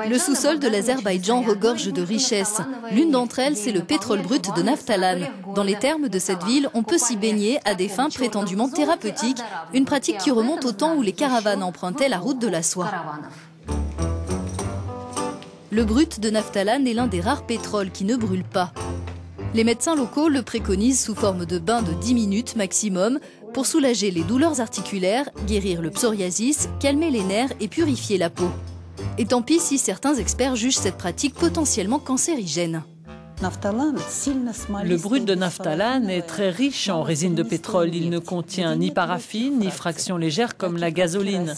Le sous-sol de l'Azerbaïdjan regorge de richesses. L'une d'entre elles, c'est le pétrole brut de Naftalan. Dans les termes de cette ville, on peut s'y baigner à des fins prétendument thérapeutiques, une pratique qui remonte au temps où les caravanes empruntaient la route de la soie. Le brut de Naftalan est l'un des rares pétroles qui ne brûle pas. Les médecins locaux le préconisent sous forme de bain de 10 minutes maximum pour soulager les douleurs articulaires, guérir le psoriasis, calmer les nerfs et purifier la peau. Et tant pis si certains experts jugent cette pratique potentiellement cancérigène. Le brut de Naftalan est très riche en résine de pétrole. Il ne contient ni paraffine, ni fractions légères comme la gasoline.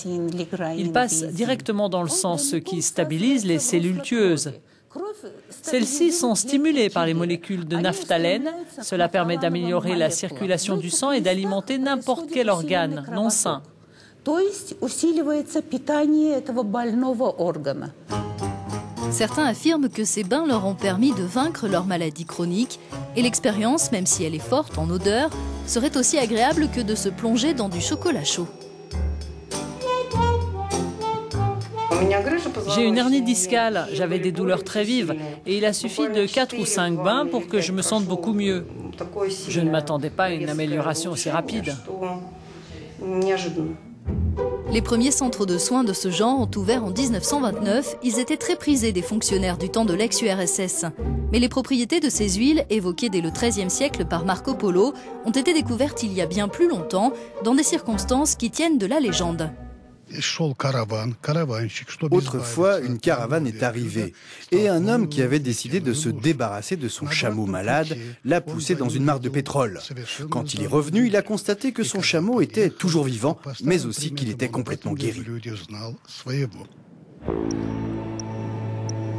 Il passe directement dans le sang, ce qui stabilise les cellules tueuses. Celles-ci sont stimulées par les molécules de naphtalène. Cela permet d'améliorer la circulation du sang et d'alimenter n'importe quel organe non sain. Certains affirment que ces bains leur ont permis de vaincre leur maladie chronique et l'expérience, même si elle est forte en odeur, serait aussi agréable que de se plonger dans du chocolat chaud. J'ai une hernie discale, j'avais des douleurs très vives et il a suffi de 4 ou 5 bains pour que je me sente beaucoup mieux. Je ne m'attendais pas à une amélioration aussi rapide. Les premiers centres de soins de ce genre ont ouvert en 1929. Ils étaient très prisés des fonctionnaires du temps de l'ex-URSS. Mais les propriétés de ces huiles, évoquées dès le XIIIe siècle par Marco Polo, ont été découvertes il y a bien plus longtemps, dans des circonstances qui tiennent de la légende. Autrefois, une caravane est arrivée et un homme qui avait décidé de se débarrasser de son chameau malade l'a poussé dans une mare de pétrole. Quand il est revenu, il a constaté que son chameau était toujours vivant, mais aussi qu'il était complètement guéri.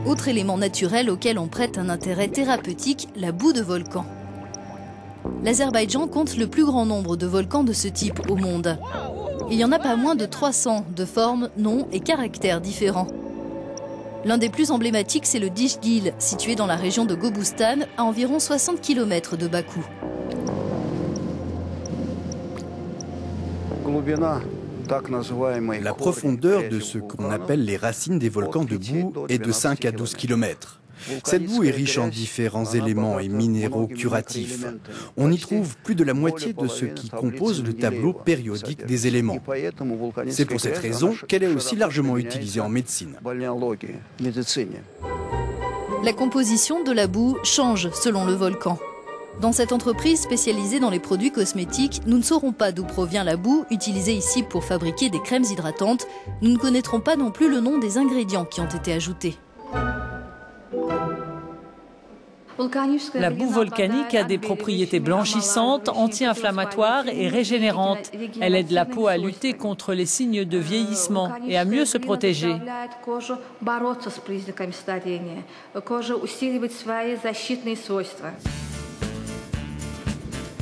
Autre élément naturel auquel on prête un intérêt thérapeutique, la boue de volcan. L'Azerbaïdjan compte le plus grand nombre de volcans de ce type au monde. Il y en a pas moins de 300 de formes, noms et caractères différents. L'un des plus emblématiques, c'est le Dishgil, situé dans la région de Gobustan, à environ 60 km de Bakou. La profondeur de ce qu'on appelle les racines des volcans de boue est de 5 à 12 km. Cette boue est riche en différents éléments et minéraux curatifs. On y trouve plus de la moitié de ce qui compose le tableau périodique des éléments. C'est pour cette raison qu'elle est aussi largement utilisée en médecine. La composition de la boue change selon le volcan. Dans cette entreprise spécialisée dans les produits cosmétiques, nous ne saurons pas d'où provient la boue utilisée ici pour fabriquer des crèmes hydratantes. Nous ne connaîtrons pas non plus le nom des ingrédients qui ont été ajoutés. La boue volcanique a des propriétés blanchissantes, anti-inflammatoires et régénérantes. Elle aide la peau à lutter contre les signes de vieillissement et à mieux se protéger.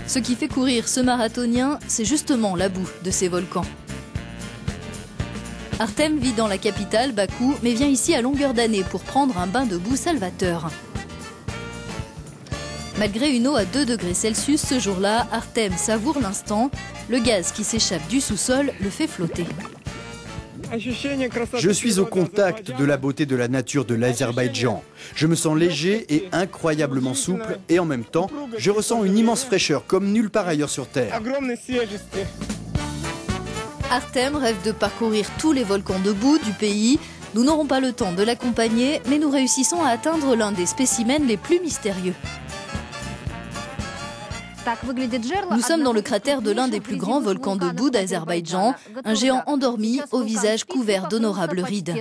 Ce qui fait courir ce marathonien, c'est justement la boue de ces volcans. Artem vit dans la capitale, Bakou, mais vient ici à longueur d'année pour prendre un bain de boue salvateur. Malgré une eau à 2 degrés Celsius ce jour-là, Artem savoure l'instant. Le gaz qui s'échappe du sous-sol le fait flotter. Je suis au contact de la beauté de la nature de l'Azerbaïdjan. Je me sens léger et incroyablement souple et en même temps, je ressens une immense fraîcheur comme nulle part ailleurs sur Terre. Artem rêve de parcourir tous les volcans de boue du pays. Nous n'aurons pas le temps de l'accompagner, mais nous réussissons à atteindre l'un des spécimens les plus mystérieux. Nous sommes dans le cratère de l'un des plus grands volcans de boue d'Azerbaïdjan, un géant endormi au visage couvert d'honorables rides.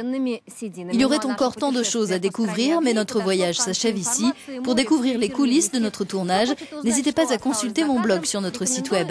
Il y aurait encore tant de choses à découvrir, mais notre voyage s'achève ici. Pour découvrir les coulisses de notre tournage, n'hésitez pas à consulter mon blog sur notre site web.